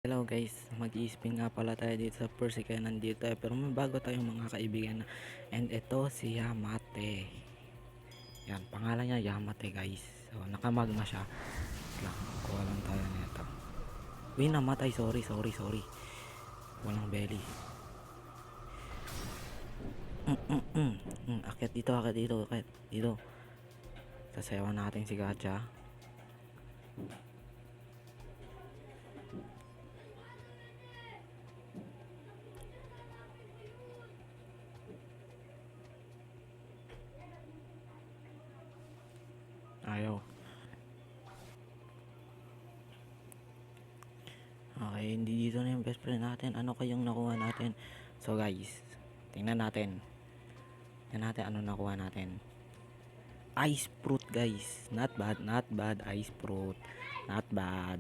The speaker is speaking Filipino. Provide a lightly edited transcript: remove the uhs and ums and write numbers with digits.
Hello guys, mag-i-spin nga pala tayo dito sa Percy kaya nandito tayo pero may bago tayong mga kaibigan na and ito si Yamate. Yan, pangalan niya Yamate guys. So nakamag na siya. Lang, kuha lang tayo nito. Uy, namatay, sorry. Walang belly. Akit dito, akit dito. Sasayawan natin si Gacha. Ayaw. Okay, hindi dito na yung best friend natin. Ano kayong nakuha natin? So guys, tingnan natin. Tingnan natin ano nakuha natin. Ice fruit guys. Not bad. Ice fruit. Not bad.